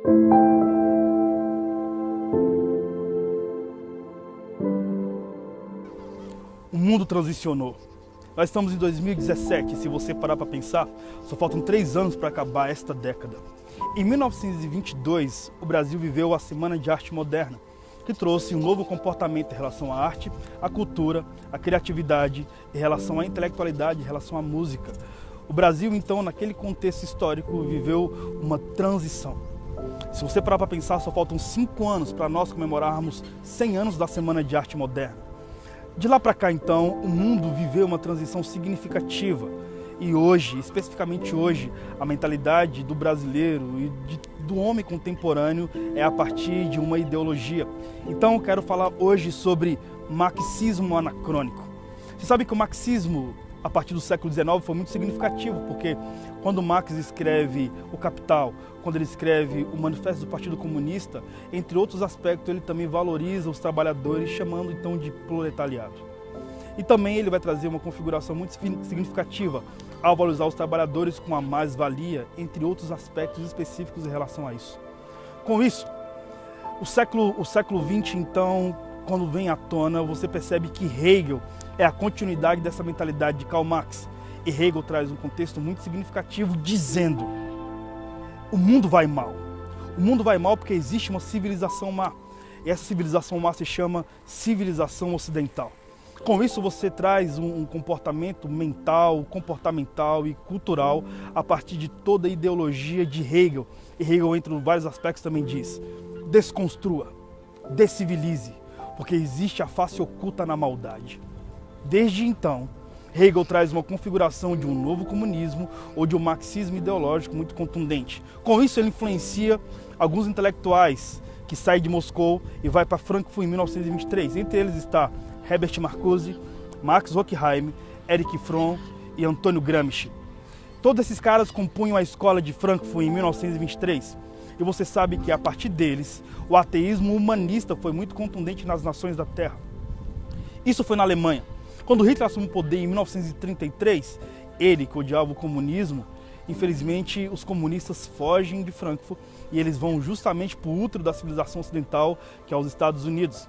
O mundo transicionou. Nós estamos em 2017 e se você parar para pensar, só faltam 3 anos para acabar esta década. Em 1922, o Brasil viveu a Semana de Arte Moderna, que trouxe um novo comportamento em relação à arte, à cultura, à criatividade, em relação à intelectualidade, em relação à música. O Brasil, então, naquele contexto histórico, viveu uma transição. Se você parar para pensar, só faltam 5 anos para nós comemorarmos 100 anos da Semana de Arte Moderna. De lá para cá, então, o mundo viveu uma transição significativa. E hoje, especificamente hoje, a mentalidade do brasileiro e do homem contemporâneo é a partir de uma ideologia. Então, eu quero falar hoje sobre marxismo anacrônico. Você sabe que o marxismo, a partir do século XIX, foi muito significativo, porque quando Marx escreve O Capital, quando ele escreve o Manifesto do Partido Comunista, entre outros aspectos, ele também valoriza os trabalhadores, chamando então de proletariado. E também ele vai trazer uma configuração muito significativa ao valorizar os trabalhadores com a mais-valia, entre outros aspectos específicos em relação a isso. Com isso, o século XX, então, quando vem à tona, você percebe que Hegel é a continuidade dessa mentalidade de Karl Marx. E Hegel traz um contexto muito significativo, dizendo: o mundo vai mal. O mundo vai mal porque existe uma civilização má. E essa civilização má se chama civilização ocidental. Com isso, você traz um comportamento mental, comportamental e cultural a partir de toda a ideologia de Hegel. E Hegel, entre vários aspectos, também diz: desconstrua, descivilize, porque existe a face oculta na maldade. Desde então, Hegel traz uma configuração de um novo comunismo ou de um marxismo ideológico muito contundente. Com isso, ele influencia alguns intelectuais que saem de Moscou e vai para Frankfurt em 1923. Entre eles está Herbert Marcuse, Max Horkheim, Erich Fromm e Antônio Gramsci. Todos esses caras compunham a escola de Frankfurt em 1923. E você sabe que a partir deles, o ateísmo humanista foi muito contundente nas nações da Terra. Isso foi na Alemanha. Quando Hitler assumiu o poder em 1933, ele, que odiava o comunismo, infelizmente os comunistas fogem de Frankfurt e eles vão justamente para o útero da civilização ocidental, que é os Estados Unidos.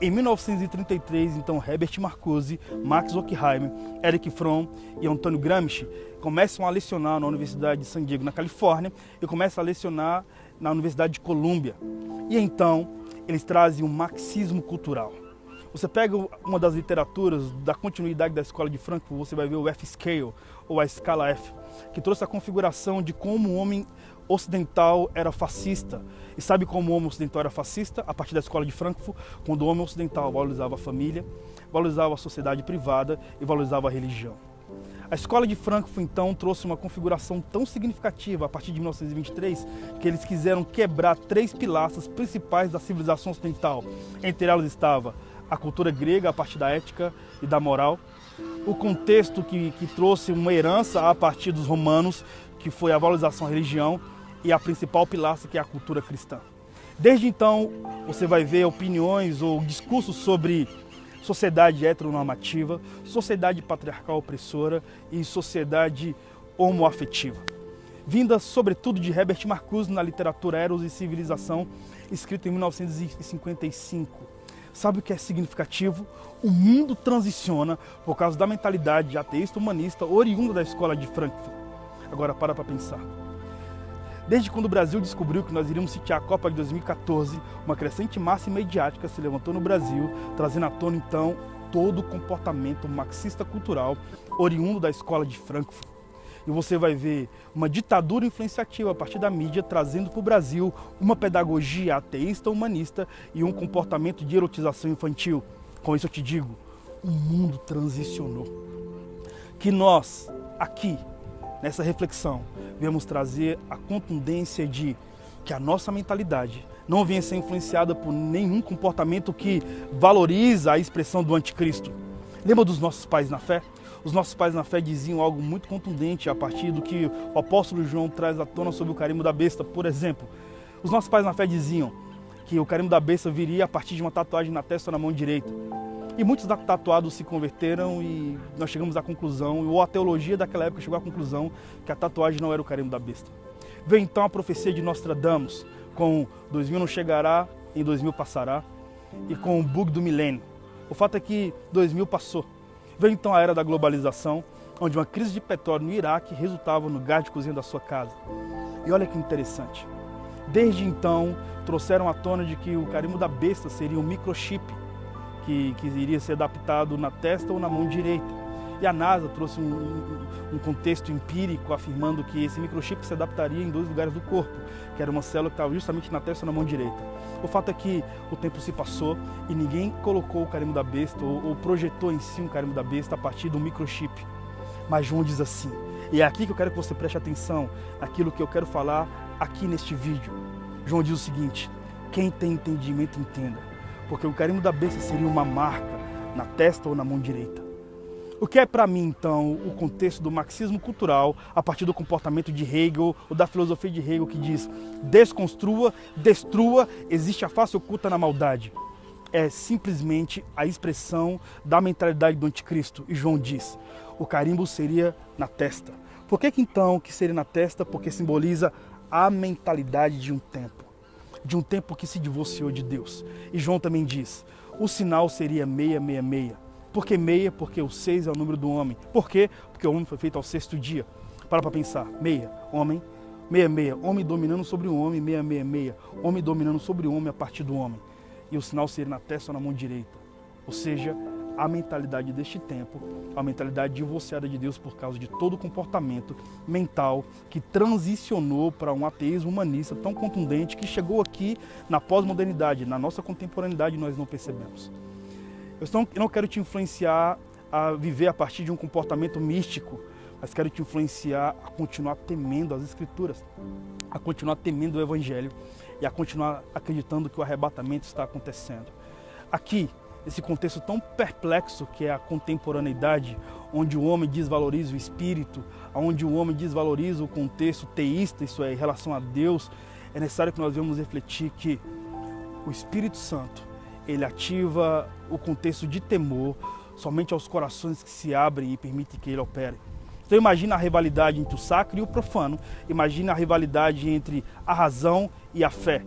Em 1933, então, Herbert Marcuse, Max Horkheim, Erich Fromm e Antônio Gramsci começam a lecionar na Universidade de San Diego, na Califórnia, e começam a lecionar na Universidade de Colômbia. E então, eles trazem um marxismo cultural. Você pega uma das literaturas da continuidade da escola de Frankfurt, você vai ver o F-Scale, ou a escala F, que trouxe a configuração de como o homem ocidental era fascista. E sabe como o homem ocidental era fascista? A partir da escola de Frankfurt, quando o homem ocidental valorizava a família, valorizava a sociedade privada e valorizava a religião. A escola de Frankfurt, então, trouxe uma configuração tão significativa a partir de 1923 que eles quiseram quebrar 3 pilastras principais da civilização ocidental. Entre elas estava a cultura grega a partir da ética e da moral, o contexto que trouxe uma herança a partir dos romanos, que foi a valorização da religião, e a principal pilastra, que é a cultura cristã. Desde então, você vai ver opiniões ou discursos sobre sociedade heteronormativa, sociedade patriarcal opressora e sociedade homoafetiva. Vinda, sobretudo, de Herbert Marcuse na literatura Eros e Civilização, escrito em 1955. Sabe o que é significativo? O mundo transiciona por causa da mentalidade ateísta humanista oriunda da escola de Frankfurt. Agora para pensar. Desde quando o Brasil descobriu que nós iríamos sitiar a Copa de 2014, uma crescente massa mediática se levantou no Brasil, trazendo à tona então todo o comportamento marxista cultural oriundo da escola de Frankfurt. E você vai ver uma ditadura influenciativa a partir da mídia trazendo para o Brasil uma pedagogia ateísta humanista e um comportamento de erotização infantil. Com isso eu te digo, o mundo transicionou. Que nós, aqui, nessa reflexão, viemos trazer a contundência de que a nossa mentalidade não venha ser influenciada por nenhum comportamento que valoriza a expressão do anticristo. Lembra dos nossos pais na fé? Os nossos pais na fé diziam algo muito contundente a partir do que o apóstolo João traz à tona sobre o carimbo da besta. Por exemplo, os nossos pais na fé diziam que o carimbo da besta viria a partir de uma tatuagem na testa ou na mão direita. E muitos tatuados se converteram e nós chegamos à conclusão, ou a teologia daquela época chegou à conclusão, que a tatuagem não era o carimbo da besta. Veio então a profecia de Nostradamus, com 2000 não chegará, em 2000 passará, e com o bug do milênio. O fato é que 2000 passou. Veio então a era da globalização, onde uma crise de petróleo no Iraque resultava no gás de cozinha da sua casa. E olha que interessante. Desde então, trouxeram à tona de que o carimbo da besta seria um microchip que iria ser adaptado na testa ou na mão direita. E a NASA trouxe um contexto empírico afirmando que esse microchip se adaptaria em 2 lugares do corpo, que era uma célula que estava justamente na testa ou na mão direita. O fato é que o tempo se passou e ninguém colocou o carimbo da besta ou projetou em si um carimbo da besta a partir do microchip. Mas João diz assim, e é aqui que eu quero que você preste atenção naquilo que eu quero falar aqui neste vídeo. João diz o seguinte, quem tem entendimento entenda, porque o carimbo da besta seria uma marca na testa ou na mão direita. O que é para mim, então, o contexto do marxismo cultural a partir do comportamento de Hegel ou da filosofia de Hegel que diz desconstrua, destrua, existe a face oculta na maldade? É simplesmente a expressão da mentalidade do anticristo. E João diz, o carimbo seria na testa. Por que então que seria na testa? Porque simboliza a mentalidade de um tempo que se divorciou de Deus. E João também diz, o sinal seria 666. Por que meia? Porque o 6 é o número do homem. Por quê? Porque o homem foi feito ao 6º dia. Para pensar. Meia, homem. 66, homem dominando sobre o homem. 666, homem dominando sobre o homem a partir do homem. E o sinal seria na testa ou na mão direita. Ou seja, a mentalidade deste tempo, a mentalidade divorciada de Deus por causa de todo o comportamento mental que transicionou para um ateísmo humanista tão contundente que chegou aqui na pós-modernidade, na nossa contemporaneidade, nós não percebemos. Eu não quero te influenciar a viver a partir de um comportamento místico, mas quero te influenciar a continuar temendo as Escrituras, a continuar temendo o Evangelho e a continuar acreditando que o arrebatamento está acontecendo. Aqui, nesse contexto tão perplexo que é a contemporaneidade, onde o homem desvaloriza o espírito, onde o homem desvaloriza o contexto teísta, isso é, em relação a Deus, é necessário que nós venhamos refletir que o Espírito Santo, ele ativa o contexto de temor somente aos corações que se abrem e permitem que ele opere. Então imagina a rivalidade entre o sacro e o profano, imagina a rivalidade entre a razão e a fé.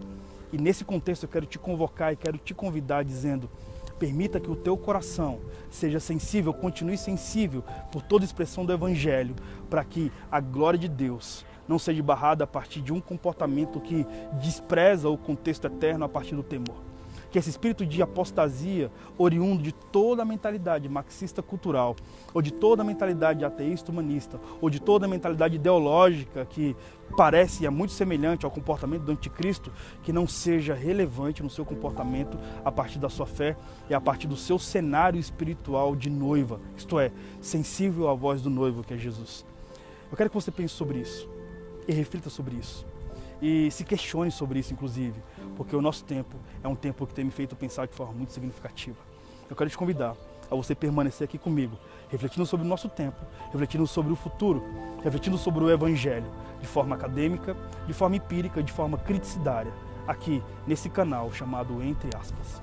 E nesse contexto eu quero te convocar e quero te convidar dizendo, permita que o teu coração seja sensível, continue sensível por toda expressão do Evangelho, para que a glória de Deus não seja barrada a partir de um comportamento que despreza o contexto eterno a partir do temor. Que esse espírito de apostasia, oriundo de toda a mentalidade marxista cultural, ou de toda a mentalidade ateísta humanista, ou de toda a mentalidade ideológica que parece e é muito semelhante ao comportamento do anticristo, que não seja relevante no seu comportamento a partir da sua fé e a partir do seu cenário espiritual de noiva, isto é, sensível à voz do noivo que é Jesus. Eu quero que você pense sobre isso e reflita sobre isso. E se questione sobre isso, inclusive, porque o nosso tempo é um tempo que tem me feito pensar de forma muito significativa. Eu quero te convidar a você permanecer aqui comigo, refletindo sobre o nosso tempo, refletindo sobre o futuro, refletindo sobre o Evangelho, de forma acadêmica, de forma empírica, de forma criticidária, aqui nesse canal chamado Entre Aspas.